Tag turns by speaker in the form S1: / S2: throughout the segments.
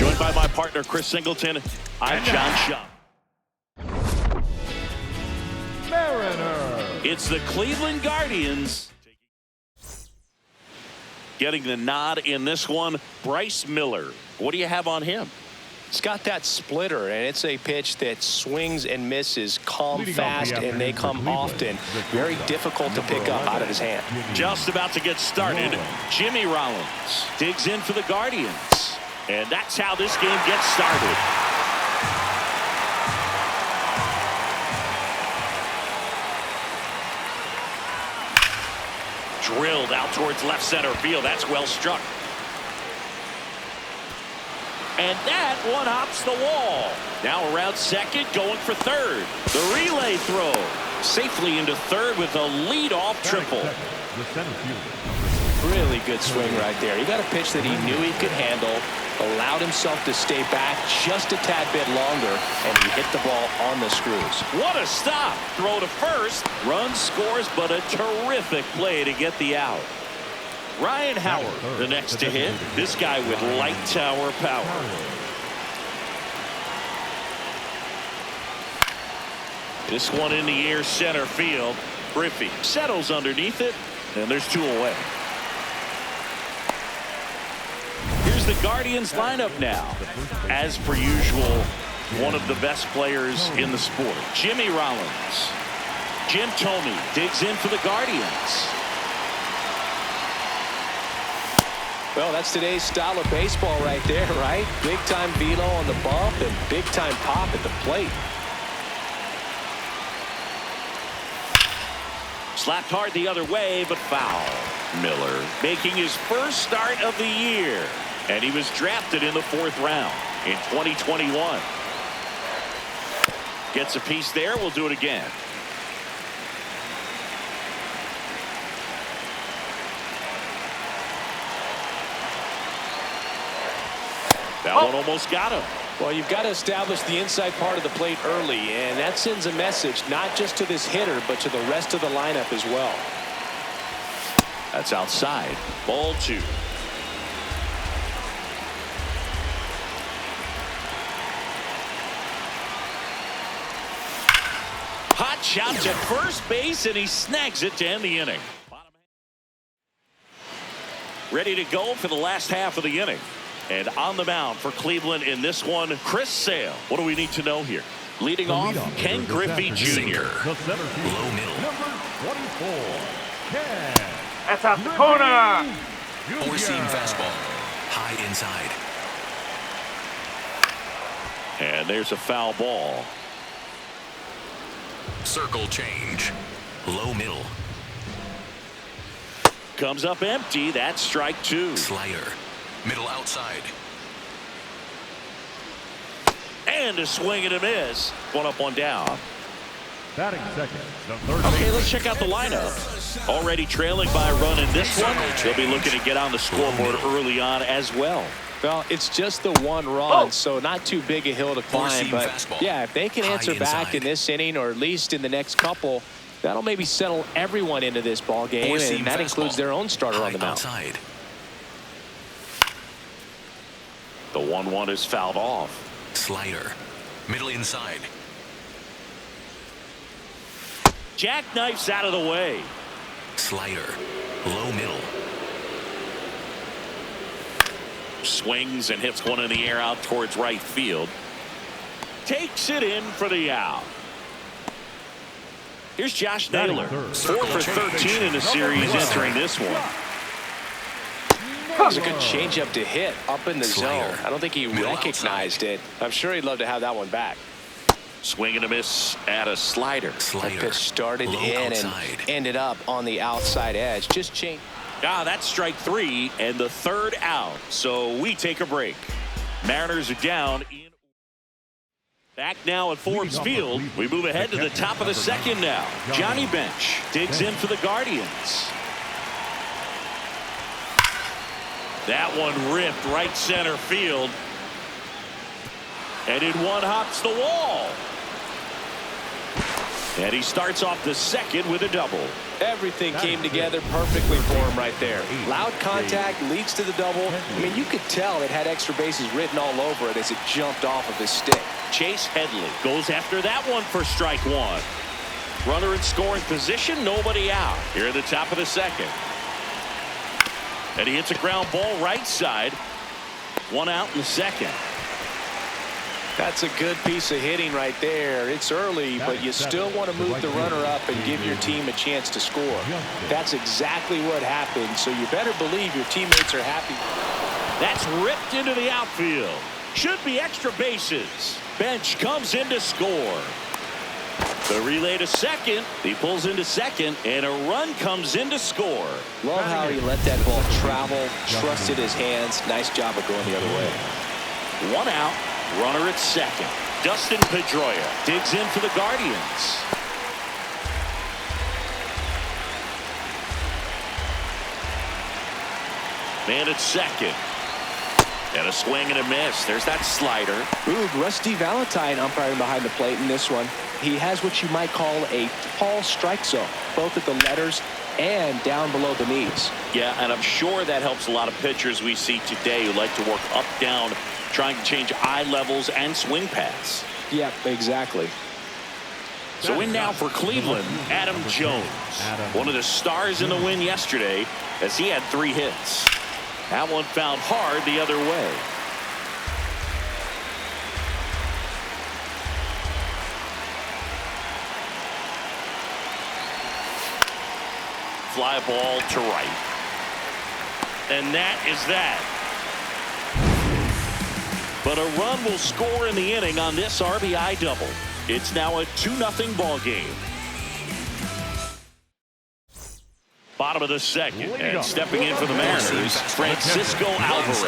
S1: Joined by my partner, Chris Singleton, I'm John Shaw.
S2: Mariner.
S1: It's the Cleveland Guardians. Getting the nod in this one, Bryce Miller. What do you have on him?
S3: It's got that splitter, and it's a pitch that swings and misses, calm, fast, and they come often. Very difficult to pick up out of his hand.
S1: Just about to get started. Jimmy Rollins digs in for the Guardians. And that's how this game gets started. Drilled out towards left center field. That's well struck. And that one hops the wall. Now around second, going for third. The relay throw safely into third with a leadoff triple.
S3: Really good swing right there. He got a pitch that he knew he could handle, allowed himself to stay back just a tad bit longer, and he hit the ball on the screws.
S1: What a stop. Throw to first. Run scores, but a terrific play to get the out. Ryan Howard, the next to hit. This guy with light tower power. This one in the air, center field. Griffey settles underneath it, and there's two away. Here's the Guardians lineup now. As per usual, one of the best players in the sport, Jimmy Rollins. Jim Thome digs in for the Guardians.
S3: Well, that's today's style of baseball right there, right? Big-time velo on the bump and big-time pop at the plate.
S1: Slapped hard the other way, but foul. Miller making his first start of the year. And he was drafted in the 4th round in 2021. Gets a piece there. We'll do it again. That one almost got him.
S3: Well, you've got to establish the inside part of the plate early, and that sends a message not just to this hitter, but to the rest of the lineup as well.
S1: That's outside. Ball 2. Hot shot to first base, and he snags it to end the inning. Ready to go for the last half of the inning. And on the mound for Cleveland in this one, Chris Sale. What do we need to know here? Leading off, Ken Griffey Jr.
S4: Low middle.
S2: Number 24, Ken.
S5: That's out the corner.
S4: Four-seam fastball. High inside.
S1: And there's a foul ball.
S4: Circle change. Low middle.
S1: Comes up empty. That's strike 2.
S4: Slider. Middle outside.
S1: And a swing and a miss. One up, one down.
S2: Batting second, the third.
S1: Okay, let's check out the lineup. Already trailing by a run in this one. They'll be looking to get on the scoreboard early on as well.
S3: Well, it's just the one run, so not too big a hill to climb. But yeah, if they can answer back in this inning, or at least in the next couple, that'll maybe settle everyone into this ball game, and that includes their own starter on the mound.
S1: The 1-1 is fouled off.
S4: Slider. Middle inside.
S1: Jackknifes out of the way.
S4: Slider. Low middle.
S1: Swings and hits one in the air out towards right field. Takes it in for the out. Here's Josh Naylor. 4 for 13 in the series entering this one.
S3: It was a good changeup to hit up in the zone. I don't think he recognized it. I'm sure he'd love to have that one back.
S1: Swing and a miss at a slider.
S3: That pitch started in and ended up on the outside edge. Just change.
S1: That's strike 3 and the 3rd out. So we take a break. Mariners are down. Back now at Forbes Field. We move ahead to the top of the 2nd now. Johnny Bench digs in for the Guardians. That one ripped right center field. And in one hops the wall. And he starts off the second with a double.
S3: Everything came together perfectly for him right there. Loud contact leads to the double. I mean, you could tell it had extra bases written all over it as it jumped off of his stick.
S1: Chase Headley goes after that one for strike one. Runner in scoring position, nobody out. Here at the top of the second. And he hits a ground ball right side. One out in the second.
S3: That's a good piece of hitting right there. It's early, but you still want to move the runner up and give your team a chance to score. That's exactly what happened, so you better believe your teammates are happy.
S1: That's ripped into the outfield. Should be extra bases. Bench comes in to score. The relay to second. He pulls into second, and a run comes in to score.
S3: Love how he let that ball travel, trusted his hands. Nice job of going the other way.
S1: One out. Runner at second. Dustin Pedroia digs in for the Guardians. Man at second. And a swing and a miss. There's that slider.
S3: Ooh, Rusty Valentine umpiring behind the plate in this one. He has what you might call a tall strike zone, both at the letters and down below the knees.
S1: Yeah, and I'm sure that helps a lot of pitchers we see today who like to work up, down, trying to change eye levels and swing paths.
S3: Yeah, exactly.
S1: So in now for Cleveland, Adam Jones. One of the stars in the win yesterday as he had 3 hits. That one fouled hard the other way. Fly ball to right. And that is that. But a run will score in the inning on this RBI double. It's now a 2-0 ball game. Bottom of the second, and stepping in for the Mariners, Francisco Alvarez.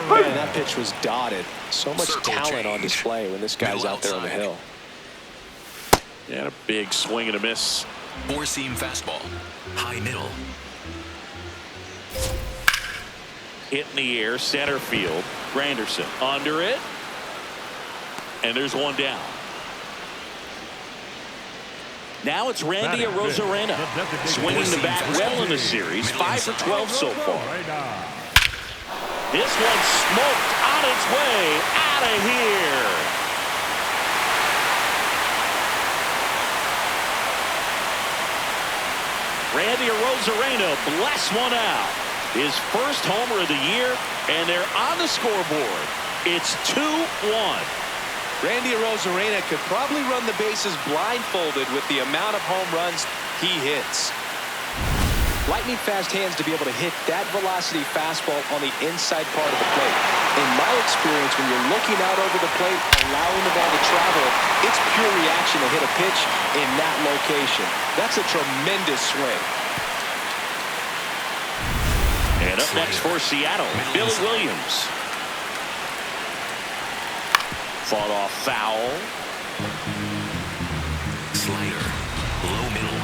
S3: Man, that pitch was dotted. So much talent on display when this guy's out there on the hill.
S1: And a big swing and a miss.
S4: 4-seam fastball, high middle.
S1: Hit in the air, center field. Granderson under it. And there's one down. Now it's Randy Arozarena. Swinging the bat well in the series. 5 for 12 so far. This one smoked on its way out of here. Randy Arozarena blasts one out. His first homer of the year, and they're on the scoreboard. It's 2-1.
S3: Randy Arozarena could probably run the bases blindfolded with the amount of home runs he hits. Lightning fast hands to be able to hit that velocity fastball on the inside part of the plate. In my experience, when you're looking out over the plate, allowing the ball to travel, it's pure reaction to hit a pitch in that location. That's a tremendous swing.
S1: And up next for Seattle, Billy Williams. Fought off foul.
S4: Slider, low middle.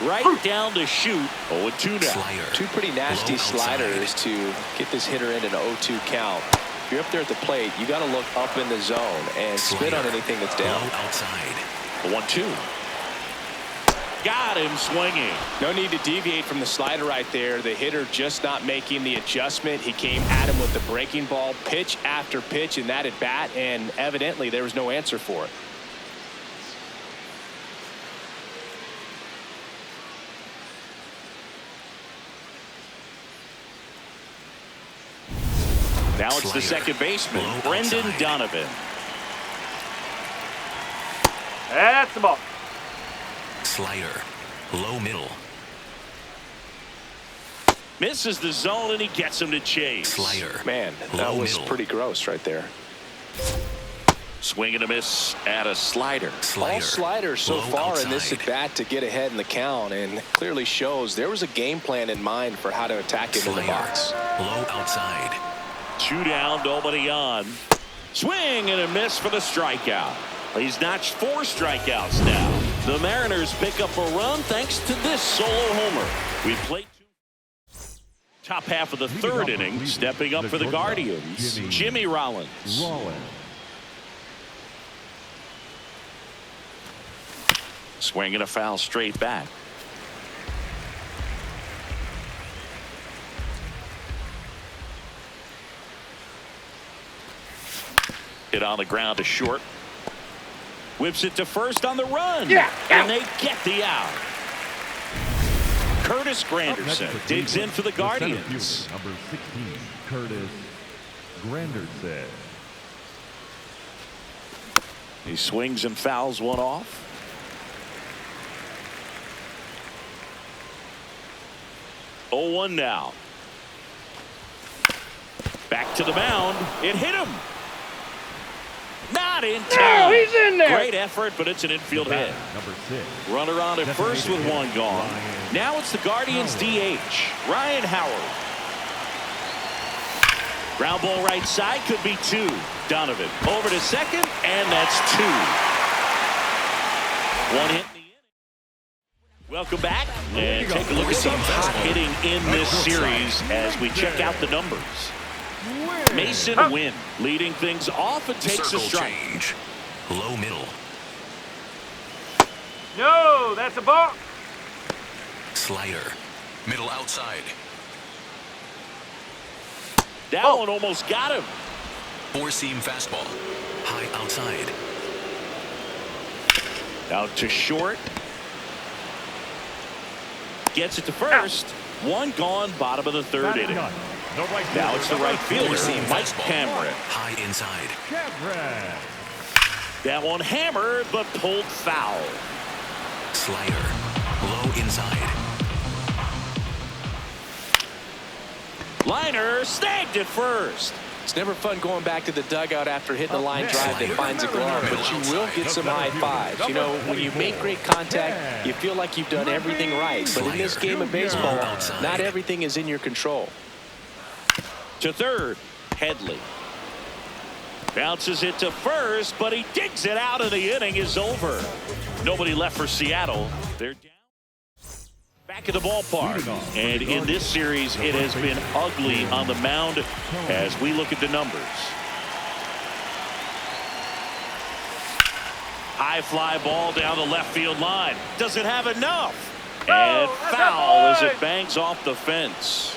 S1: Right down to shoot. 0-2 now.
S4: Slider,
S3: 2 pretty nasty
S4: low
S3: sliders
S4: outside.
S3: to get this hitter in an 0-2 count. If you're up there at the plate, you got to look up in the zone and spit on anything that's down.
S4: Low outside.
S1: 1-2. Got him swinging.
S3: No need to deviate from the slider right there. The hitter just not making the adjustment. He came at him with the breaking ball, pitch after pitch in that at bat, and evidently there was no answer for it.
S1: Now it's the second baseman, Brendan Donovan.
S5: That's the ball.
S4: Slider, low middle.
S1: Misses the zone, and he gets him to chase.
S4: Slider,
S3: Man, that
S4: low
S3: was
S4: middle.
S3: pretty gross right there.
S1: Swing and a miss at a slider.
S4: Slider,
S3: All sliders so
S4: low
S3: far in this
S4: outside.
S3: at bat to get ahead in the count, and clearly shows there was a game plan in mind for how to attack him in the box.
S4: Low outside.
S1: 2 down, nobody on. Swing and a miss for the strikeout. He's notched 4 strikeouts now. The Mariners pick up a run thanks to this solo homer. We played top half of the third inning. Stepping up for the Guardians, Jimmy Rollins. Swing and a foul straight back. Hit on the ground to short. Whips it to first on the run.
S5: Yeah.
S1: And they get the out. Curtis Granderson digs in for the Guardians.
S2: Number 16, Curtis Granderson.
S1: He swings and fouls one off. Oh, 1 now. Back to the mound. It hit him. Not in time.
S5: No, he's in there.
S1: Great effort, but it's an infield hit.
S2: Number 6.
S1: Runner on at first with 1 gone. Now it's the Guardians DH, Ryan Howard. Ground ball right side, could be 2. Donovan over to second, and that's 2. 1 hit in the inning. Welcome back, and take a look at some hot hitting in this series as we check out the numbers. Mason Wynn leading things off and takes a strike.
S4: Change. Low middle.
S5: No, that's a ball.
S4: Slider. Middle outside.
S1: That one almost got him.
S4: 4-seam fastball. High outside.
S1: Out to short. Gets it to first. 1 gone, bottom of the 3rd inning. Now it's the right fielder, Mike Cameron.
S4: High inside.
S1: That one hammered, but pulled foul.
S4: Slider. Low inside.
S1: Liner snagged at first.
S3: It's never fun going back to the dugout after hitting the line drive that finds a glove, but you will get some high fives. You know, when you make great contact, you feel like you've done everything right. But in this game of baseball, not everything is in your control.
S1: To third, Headley. Bounces it to first, but he digs it out, and the inning is over. Nobody left for Seattle. They're down. Back at the ballpark, and in this series it has been ugly on the mound as we look at the numbers. High fly ball down the left field line. Doesn't have enough. And foul as it bangs off the fence.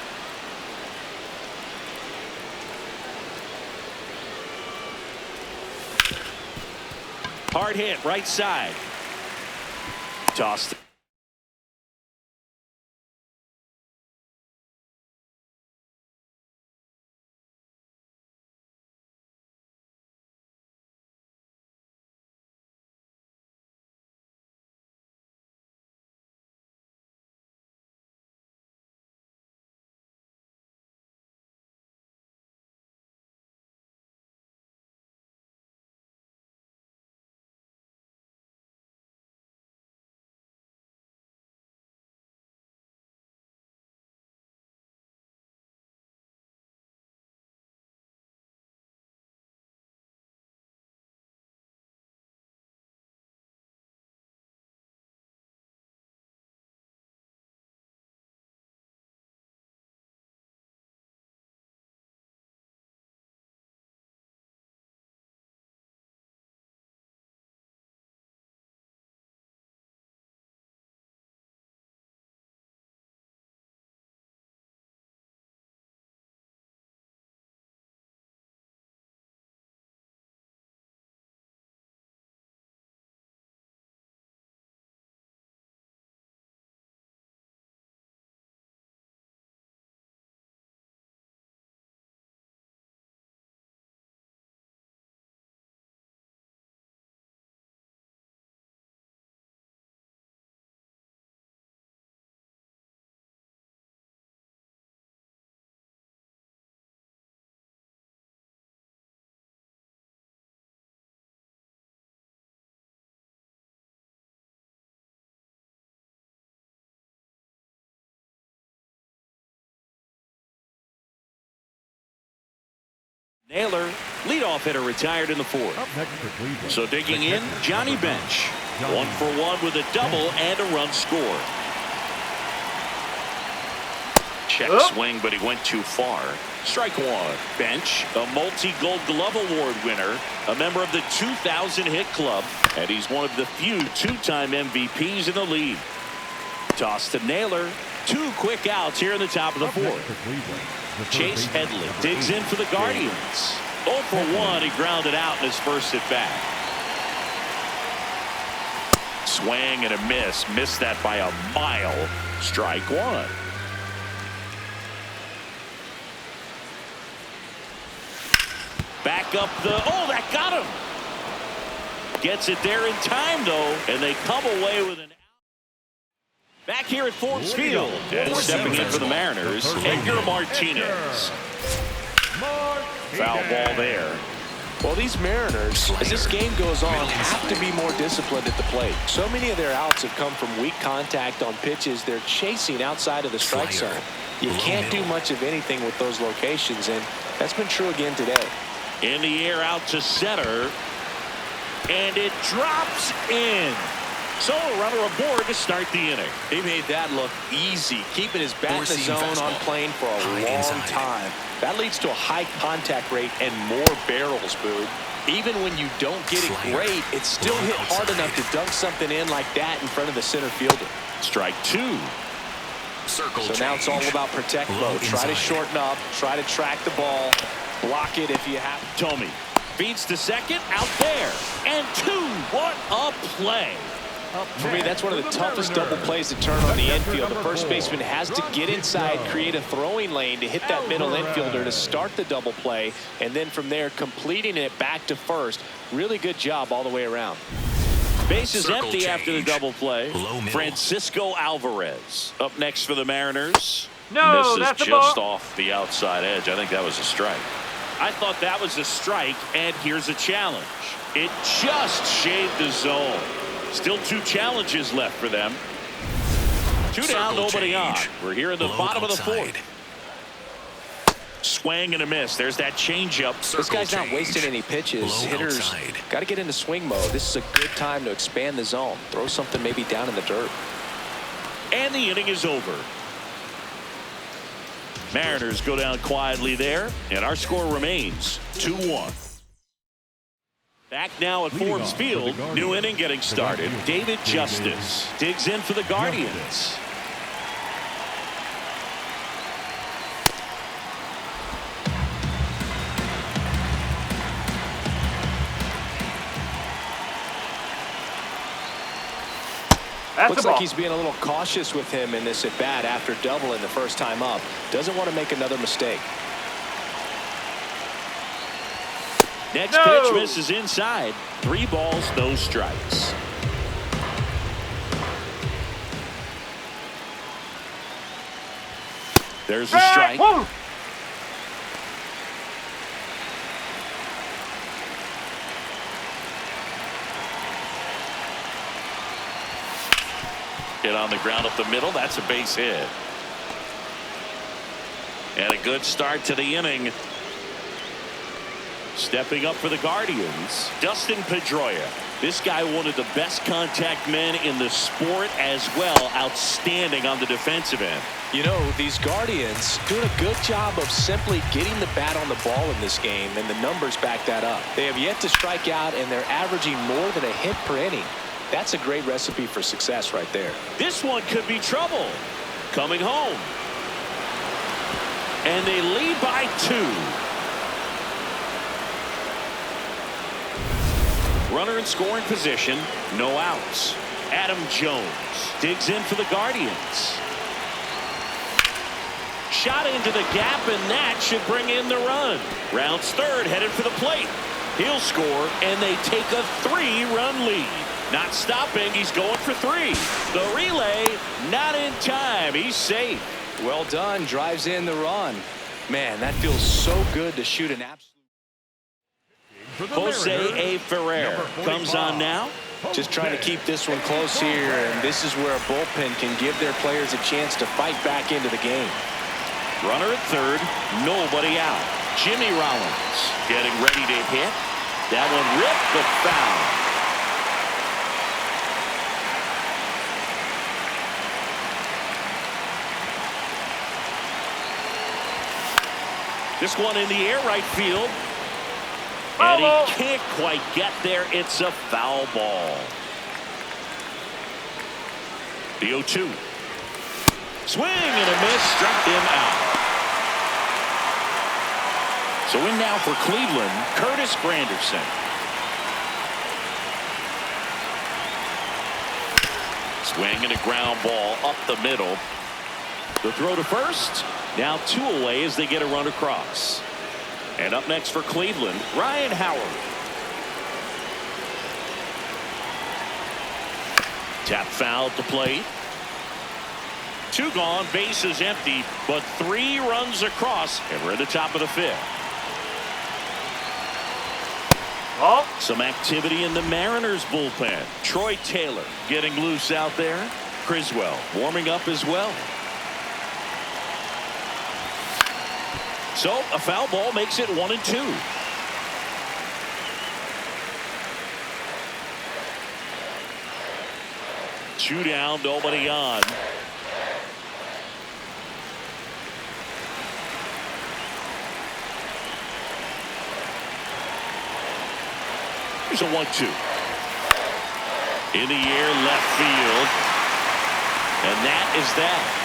S1: Hard hit right side. Tossed. Naylor, leadoff hitter, retired in the 4th. So digging in, Johnny Bench. 1 for 1 with a double and a run scored. Check swing, but he went too far. Strike 1. Bench, a multi-Gold Glove Award winner, a member of the 2000 Hit Club. And he's one of the few two-time MVPs in the league. Toss to Naylor. 2 quick outs here in the top of the 4th. Chase Headley digs in for the Guardians. 0 for 1. He grounded out in his first at bat. Swing and a miss. Missed that by a mile. Strike 1. Back up the. Oh, that got him. Gets it there in time, though, and they come away with an. Back here at Forbes Field, and stepping in for the Mariners, Edgar Martinez. Foul ball there.
S3: Well, these Mariners, as this game goes on, have to be more disciplined at the plate. So many of their outs have come from weak contact on pitches they're chasing outside of the strike zone. You can't do much of anything with those locations, and that's been true again today.
S1: In the air out to center, and it drops in. So a runner aboard to start the inning.
S3: He made that look easy, keeping his bat in the zone on plane for a long time. That leads to a high contact rate and more barrels, Boo. Even when you don't get it great, it's still hit hard enough to dunk something in like that in front of the center fielder.
S1: Strike 2.
S3: So now it's all about protect mode. Try to shorten up, try to track the ball, block it if you have to.
S1: Tommy feeds to second, out there, and 2. What a play.
S3: For me, that's one of the toughest double plays to turn on the infield. The first baseman has to get inside, create a throwing lane to hit that middle infielder to start the double play, and then from there, completing it back to first. Really good job all the way around.
S1: Base is empty after the double play. Francisco Alvarez up next for the Mariners.
S5: No,
S1: misses
S5: that's a
S1: just
S5: ball.
S1: off the outside edge. I think that was a strike. I thought that was a strike, and here's a challenge. It just shaved the zone. Still 2 challenges left for them. 2 down, nobody on. We're here in the bottom of the 4th. Swing and a miss. There's that changeup.
S3: This guy's not wasting any pitches. Hitters got to get into swing mode. This is a good time to expand the zone. Throw something maybe down in the dirt.
S1: And the inning is over. Mariners go down quietly there, and our score remains 2-1. Back now at Forbes Field, new inning getting started. David Justice digs in for the Guardians.
S3: Looks like he's being a little cautious with him in this at bat after doubling the first time up. Doesn't want to make another mistake.
S1: Next pitch misses inside. 3 balls, no strikes. There's a strike. Hit on the ground up the middle. That's a base hit. And a good start to the inning. Stepping up for the Guardians, Dustin Pedroia. This guy, one of the best contact men in the sport as well. Outstanding on the defensive end.
S3: You know, these Guardians doing a good job of simply getting the bat on the ball in this game, and the numbers back that up. They have yet to strike out, and they're averaging more than a hit per inning. That's a great recipe for success right there.
S1: This one could be trouble. Coming home. And they lead by 2. Runner in scoring position, no outs. Adam Jones digs in for the Guardians. Shot into the gap, and that should bring in the run. Rounds third, headed for the plate. He'll score, and they take a 3-run lead. Not stopping, he's going for 3. The relay, not in time. He's safe.
S3: Well done, drives in the run. Man, that feels so good to shoot an absolute.
S1: Jose A. Ferrer comes on now.
S3: Just trying to keep this one close here, and this is where a bullpen can give their players a chance to fight back into the game.
S1: Runner at third, nobody out. Jimmy Rollins getting ready to hit. That one ripped the foul. This one in the air, right field. And he can't quite get there. It's a foul ball. The 0-2. Swing and a miss. Struck him out. So in now for Cleveland, Curtis Granderson. Swing and a ground ball up the middle. The throw to first. Now 2 away as they get a run across. And up next for Cleveland, Ryan Howard. Tap foul to plate. 2 gone, base is empty, but 3 runs across, and we're at the top of the 5th.
S5: Oh.
S1: Some activity in the Mariners bullpen. Troy Taylor getting loose out there. Criswell warming up as well. So a foul ball makes it 1-2. Two down, nobody on. Here's a 1-2. In the air, left field. And that is that.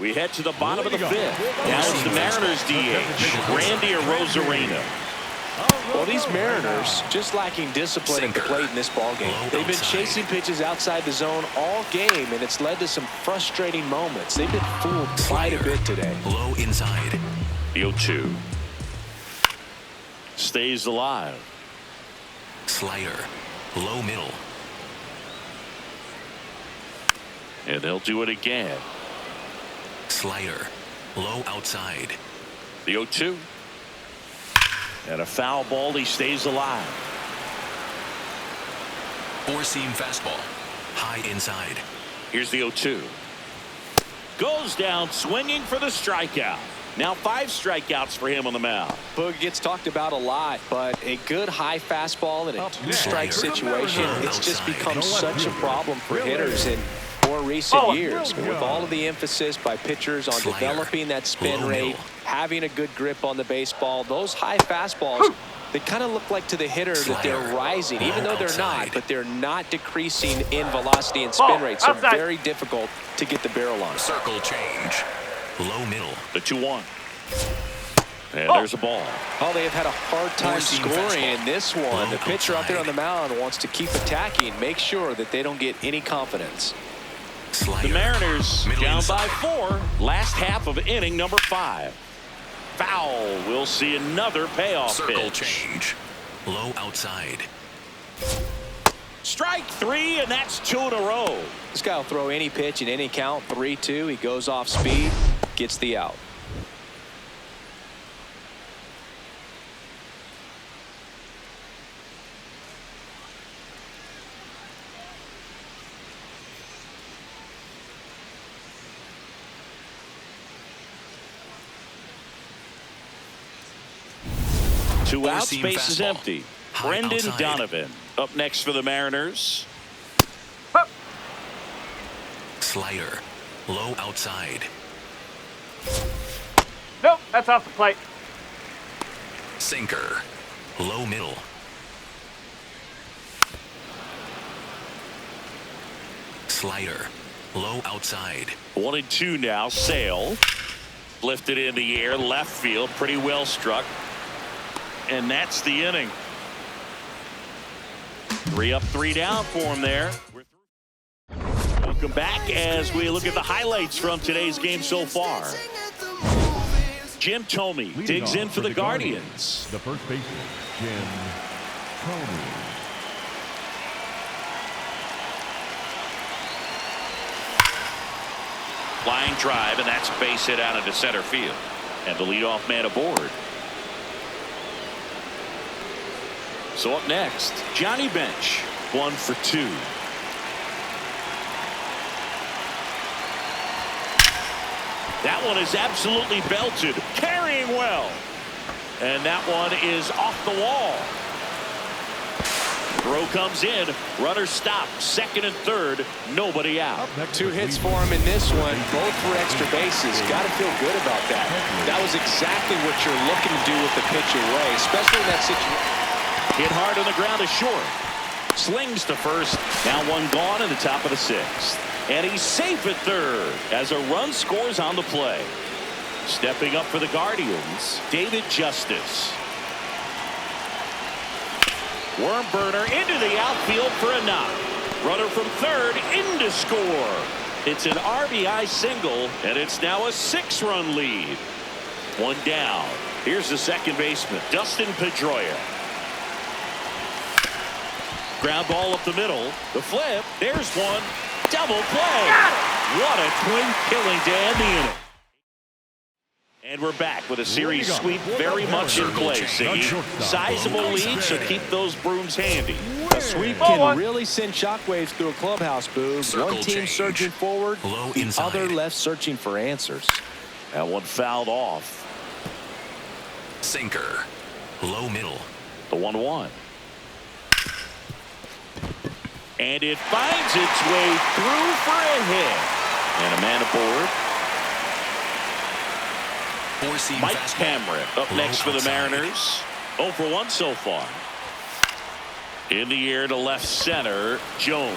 S1: We head to the bottom of the 5th. Now it's the Mariners DH, Randy Arozarena.
S3: Well, these Mariners just lacking discipline at the plate in this ballgame. They've been chasing pitches outside the zone all game, and it's led to some frustrating moments. They've been fooled quite a bit today.
S4: Low inside.
S1: The 0-2. Stays alive.
S4: Slider. Low middle.
S1: And they'll do it again.
S4: Slider. Low outside.
S1: The 0-2. And a foul ball. He stays alive.
S4: 4-seam fastball. High inside.
S1: Here's the 0-2. Goes down swinging for the strikeout. Now 5 strikeouts for him on the mound.
S3: Boog gets talked about a lot, but a good high fastball in a 2-strike situation, it's just become such a problem for hitters in more recent years. With all of the emphasis by pitchers on developing that spin rate, having a good grip on the baseball, those high fastballs, they kind of look like to the hitter that they're rising, even though they're not, but they're not decreasing in velocity and spin rate. So very difficult to get the barrel on.
S4: Circle change. Low middle.
S1: The 2-1. And there's a ball.
S3: Oh, they have had a hard time scoring in this one. The pitcher out there on the mound wants to keep attacking, make sure that they don't get any confidence.
S1: The Mariners down by 4. Last half of inning number 5. Foul. We'll see another payoff
S4: Circle
S1: pitch.
S4: change. Low outside.
S1: Strike 3, and that's 2 in a row.
S3: This guy will throw any pitch in any count. 3-2. He goes off speed, gets the out.
S1: Two outs, base is empty. Brendan Donovan up next for the Mariners.
S4: Slider. Low outside.
S5: Nope, that's off the plate.
S4: Sinker. Low middle. Slider. Low outside.
S1: 1-2 now. Sale. Lifted in the air. Left field. Pretty well struck. And that's the inning. 3 up, 3 down for him there. Welcome back as we look at the highlights from today's game so far. Jim Thome digs in for the Guardians.
S2: The first baseman, Jim Thome.
S1: Flying drive, and that's a base hit out into center field. And the leadoff man aboard. So up next, Johnny Bench, 1 for 2. That one is absolutely belted, carrying well. And that one is off the wall. Throw comes in. Runner stopped. Second and third. Nobody out.
S3: 2 hits for him in this one. Both for extra bases. Got to feel good about that. That was exactly what you're looking to do with the pitch away, especially in that situation.
S1: Hit hard on the ground to short. Slings to first. Now one gone in the top of the 6th. And he's safe at third as a run scores on the play. Stepping up for the Guardians, David Justice. Worm burner into the outfield for a knock. Runner from third in to score. It's an RBI single, and it's now a 6-run lead. One down. Here's the second baseman, Dustin Pedroia. Ground ball up the middle. The flip. There's one. Double play. What a twin killing to end the inning. And we're back with a series sweep very much in play, Siggy. Sizable lead, so keep those brooms handy.
S3: A sweep can really send shockwaves through a clubhouse, Boo. One team surging forward, the other left searching for answers.
S1: That one fouled off.
S4: Sinker. Low middle.
S1: The 1-1. And it finds its way through for a hit. And a man aboard. Mike Cameron up next for the Mariners. 0 for 1 so far. In the air to left center. Jones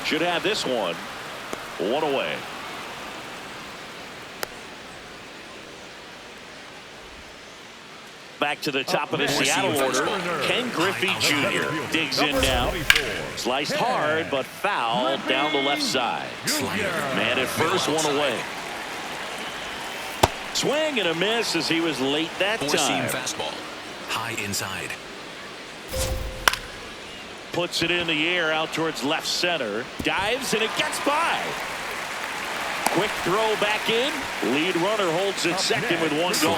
S1: should have this one. 1 away. Back to the top of the Seattle order. Ken Griffey Jr. digs in now. Sliced hard but fouled down the left side. Man at first, 1 away. Swing and a miss as he was late that time.
S4: Fastball. High inside.
S1: Puts it in the air out towards left center. Dives and it gets by. Quick throw back in. Lead runner holds it second with 1 gone.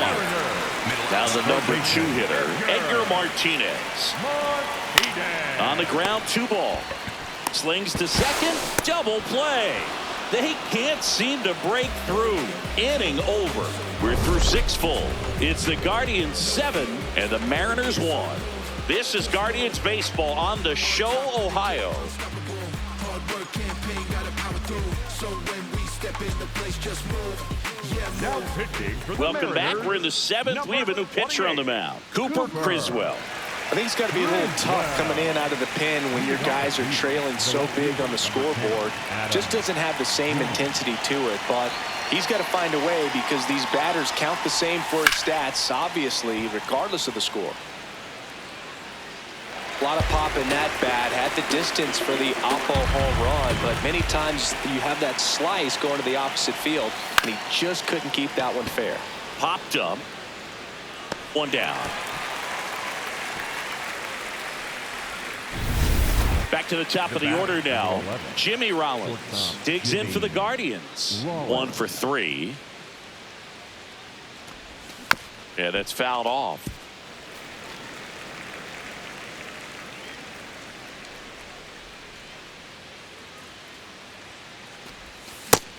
S1: Now the number 2 hitter, Edgar Martinez. On the ground, 2 ball. Slings to second. Double play. They can't seem to break through. Inning over. We're through 6 full. It's the Guardians 7 and the Mariners 1. This is Guardians baseball on the Show, Ohio. Welcome back. We're in the 7th. We have a new pitcher on the mound, Cooper Criswell.
S3: I think it's got to be a little tough coming in out of the pen when your guys are trailing so big on the scoreboard. Just doesn't have the same intensity to it, but he's got to find a way because these batters count the same for his stats, obviously, regardless of the score. A lot of pop in that bat. Had the distance for the Oppo home run, but many times you have that slice going to the opposite field, and he just couldn't keep that one fair.
S1: Popped up. 1 down. Back to the top of the order now. Jimmy Rollins digs in for the Guardians. 1 for 3. Yeah, that's fouled off.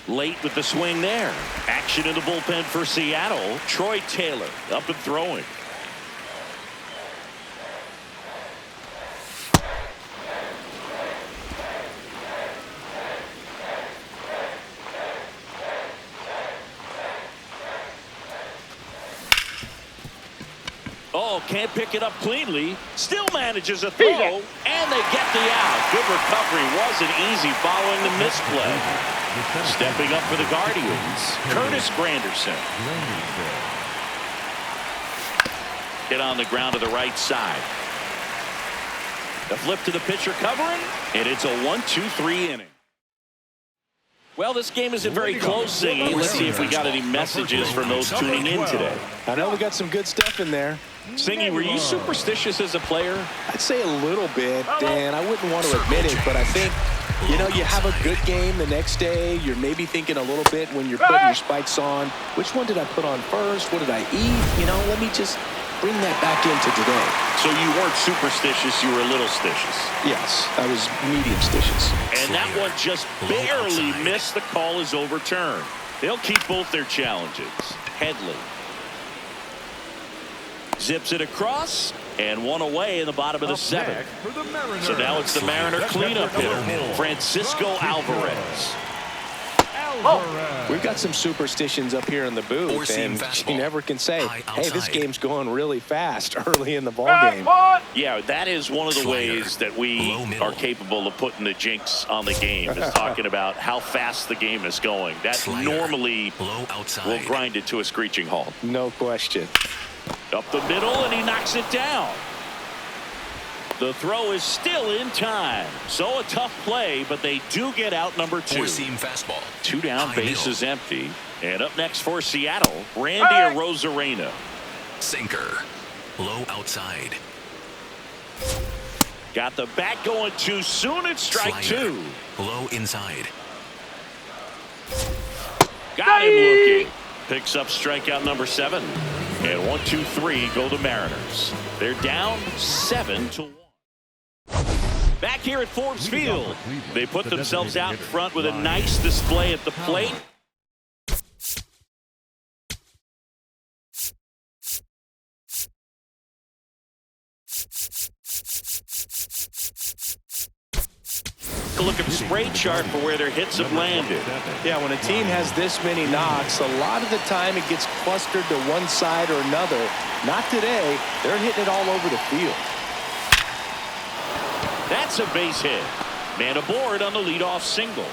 S1: Late with the swing there. Action in the bullpen for Seattle. Troy Taylor up and throwing. Oh, can't pick it up cleanly. Still manages a throw, and they get the out. Good recovery. Wasn't easy following the misplay. Stepping up for the Guardians, Curtis Granderson. Hit on the ground to the right side. The flip to the pitcher covering, and it's a 1-2-3 inning. Well, this game isn't very close, Siggy. Let's see if we got any messages from those tuning in today.
S3: I know we got some good stuff in there.
S1: Siggy, were you superstitious as a player?
S3: I'd say a little bit, Dan. I wouldn't want to admit it, but I think, you know, you have a good game the next day. You're maybe thinking a little bit when you're putting your spikes on. Which one did I put on first? What did I eat? You know, let me just bring that back into today.
S1: So you weren't superstitious, you were a little stitious.
S3: Yes, I was medium stitious.
S1: And that one just barely missed. The call is overturned. They'll keep both their challenges. Headley zips it across, And one away in the bottom of the seventh. So now it's the Mariner cleanup hitter, Francisco Alvarez.
S3: We've got some superstitions up here in the booth, and you never can say, hey, this game's going really fast early in the ball game.
S1: Yeah, that is one of the ways that we are capable of putting the jinx on the game, is talking about how fast the game is going. That normally will grind it to a screeching halt.
S3: No question.
S1: Up the middle, and he knocks it down. The throw is still in time. So a tough play, but they do get out number 2.
S4: Four-seam fastball.
S1: 2 down, bases empty. And up next for Seattle, Randy Arozarena.
S4: Sinker. Low outside.
S1: Got the bat going too soon. It's strike 2.
S4: Low inside.
S1: Got him looking. Picks up strikeout number 7. And 1, 2, 3 go the Mariners. They're down 7-1. Back here at Forbes Field, they put themselves out in front with a nice display at the plate. Look at the spray chart for where their hits have landed.
S3: Yeah, when a team has this many knocks, a lot of the time it gets clustered to one side or another. Not today. They're hitting it all over the field.
S1: That's a base hit. Man aboard on the leadoff single.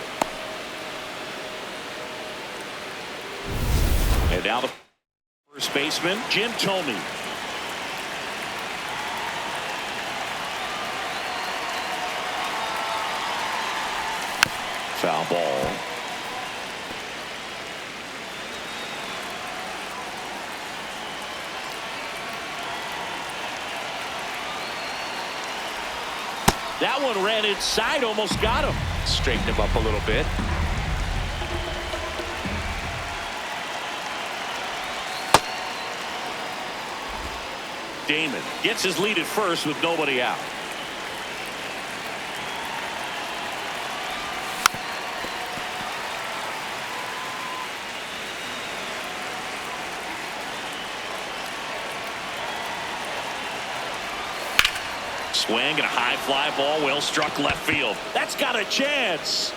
S1: And now the first baseman, Jim Thome. Foul ball. That one ran inside, almost got him.
S3: Straighten him up a little bit.
S1: Damon gets his lead at first with nobody out. Swing and a high fly ball, well struck left field. That's got a chance.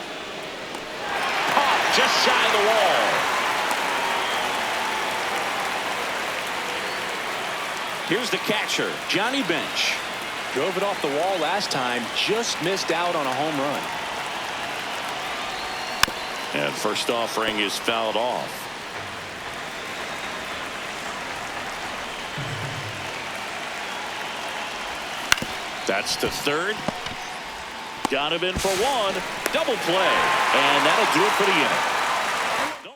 S1: Caught just shy of the wall. Here's the catcher, Johnny Bench.
S3: Drove it off the wall last time, just missed out on a home run.
S1: And first offering is fouled off. That's to third. Donovan for 1. Double play. And that'll do it for the inning.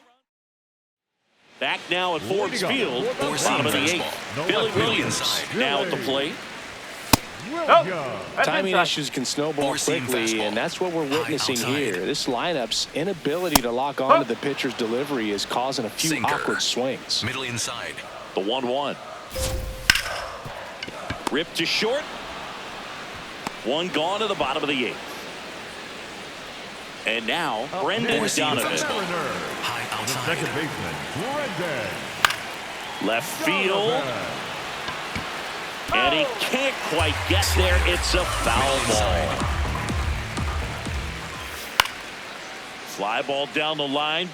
S1: Back now at Forbes Field. Bottom of the 8th. Billy Williams now at the plate.
S3: Timing issues can snowball quickly, and that's what we're witnessing here. This lineup's inability to lock on to the pitcher's delivery is causing a few awkward swings.
S4: Middle inside.
S1: The 1-1. Ripped to short. 1 gone to the bottom of the 8th. And now Brendan Donovan.
S4: High outside.
S2: Second baseman, Brendan.
S1: Left field. And he can't quite get there. It's a foul ball. Fly ball down the line.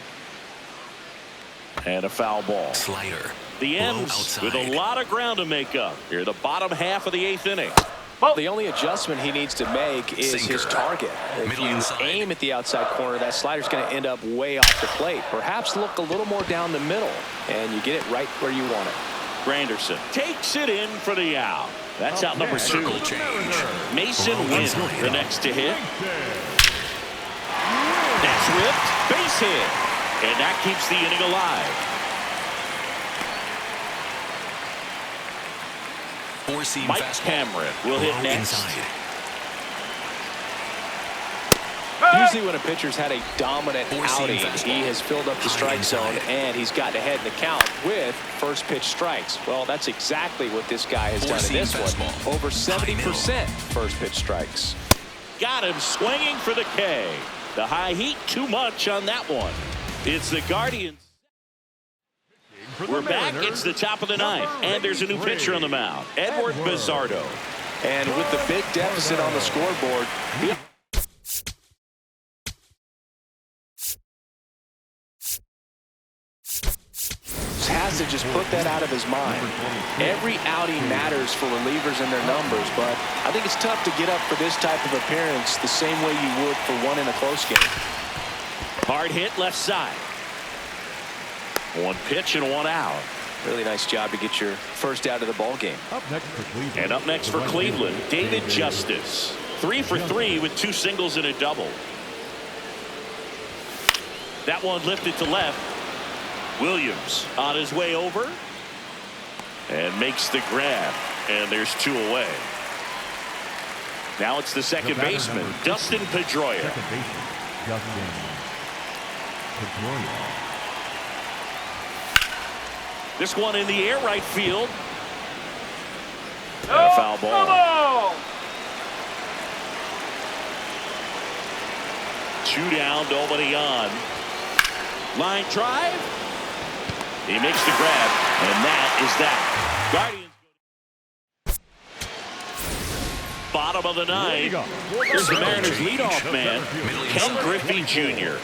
S1: And a foul ball.
S4: Slider.
S1: The ends with a lot of ground to make up. Here, the bottom half of the 8th inning.
S3: Well, the only adjustment he needs to make is his target. If you aim at the outside corner, that slider's going to end up way off the plate. Perhaps look a little more down the middle, and you get it right where you want it.
S1: Granderson takes it in for the out. That's out number 2. Mason wins the next to hit. That's ripped. Base hit. And that keeps the inning alive. Mike Cameron will hit next.
S3: Usually when a pitcher's had a dominant outing, he has filled up the strike zone and he's gotten ahead in the count with first pitch strikes. Well, that's exactly what this guy has done in this one. Over 70% first pitch strikes.
S1: Got him swinging for the K. The high heat too much on that one. It's the Guardians.
S2: for the
S1: We're back.
S2: Mariners,
S1: It's the top of the ninth, and there's a new pitcher on the mound, Edward
S2: Edward.
S1: Bizzardo.
S3: And with the big deficit on the scoreboard, he has to just put that out of his mind. Every outing matters for relievers and their numbers, but I think it's tough to get up for this type of appearance the same way you would for one in a close game.
S1: Hard hit left side. One pitch and one out.
S3: Really nice job to get your first out of the ball game.
S2: Up next for Cleveland.
S1: And up next for Cleveland, David Justice. 3 for 3 with 2 singles and a double. That one lifted to left. Williams on his way over and makes the grab, and there's 2 away. Now it's the second baseman, Dustin Pedroia.
S2: Second baseman, Dustin Pedroia.
S1: This one in the air right field. And
S5: No,
S1: a foul ball.
S5: ball.
S1: 2 down, nobody on. Line drive. He makes the grab, and that is that. Guardians. Bottom of the ninth. Here's the Mariners leadoff man, Ken Griffey Jr.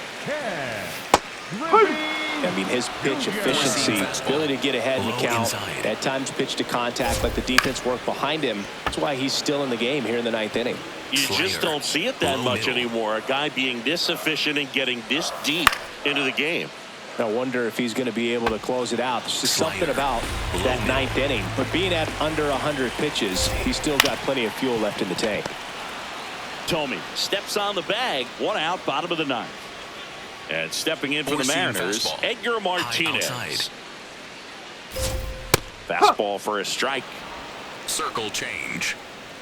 S3: I mean, his pitch efficiency, ability to get ahead in the count, at times pitch to contact, let the defense work behind him. That's why he's still in the game here in the 9th inning.
S1: You just don't see it that much anymore. A guy being this efficient and getting this deep into the game.
S3: I wonder if he's going to be able to close it out. There's just something about that 9th inning. But being at under 100 pitches, he's still got plenty of fuel left in the tank.
S1: Tomey steps on the bag. 1 out, bottom of the 9th. And stepping in for the Mariners, Edgar Martinez. Fastball for a strike.
S4: Circle change.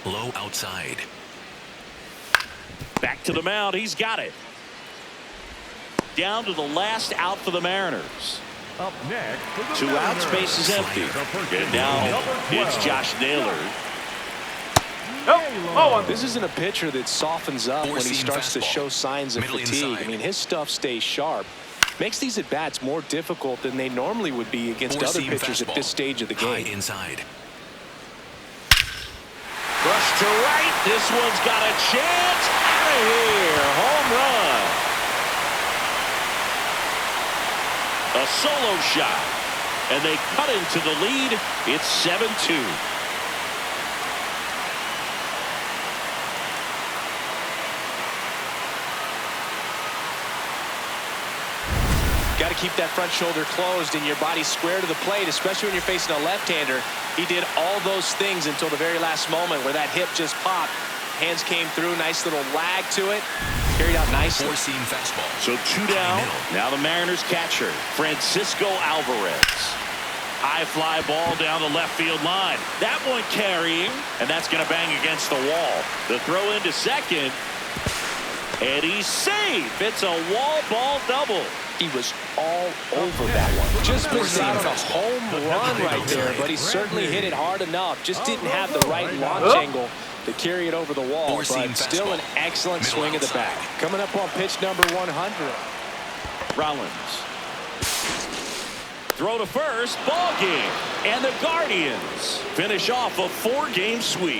S4: Low outside.
S1: Back to the mound. He's got it. Down to the last out for the Mariners.
S2: Up next for the
S1: 2 outs,
S2: Mariners.
S1: space is empty. And now it's Josh Naylor.
S5: Oh,
S3: This isn't a pitcher that softens up when he
S4: Four-seam
S3: starts to
S4: fastball.
S3: show signs of
S4: Middle
S3: fatigue.
S4: inside.
S3: I mean, his stuff stays sharp. Makes these at-bats more difficult than they normally would be against other
S4: Four-seam
S3: pitchers at
S4: fastball.
S3: this stage of the
S4: High
S3: game.
S4: inside.
S1: Rush to right. This one's got a chance. Out of here. Home run. A solo shot. And they cut into the lead. It's 7-2.
S3: Got to keep that front shoulder closed and your body square to the plate, especially when you're facing a left-hander. He did all those things until the very last moment where that hip just popped. Hands came through, nice little lag to it. Carried out nicely.
S4: Four-seam fastball.
S1: So 2 down. Now the Mariners catcher, Francisco Alvarez. High fly ball down the left field line. That one carrying, and that's going to bang against the wall. The throw into second, and he's safe. It's a wall ball double.
S3: He was all over that one. Just missed out on a home run right there, but he certainly hit it hard enough. Just didn't have the right launch angle to carry it over the wall, but still an excellent swing of the bat. Coming up on pitch number 100.
S1: Rollins. Throw to first, ball game. And the Guardians finish off a 4-game sweep.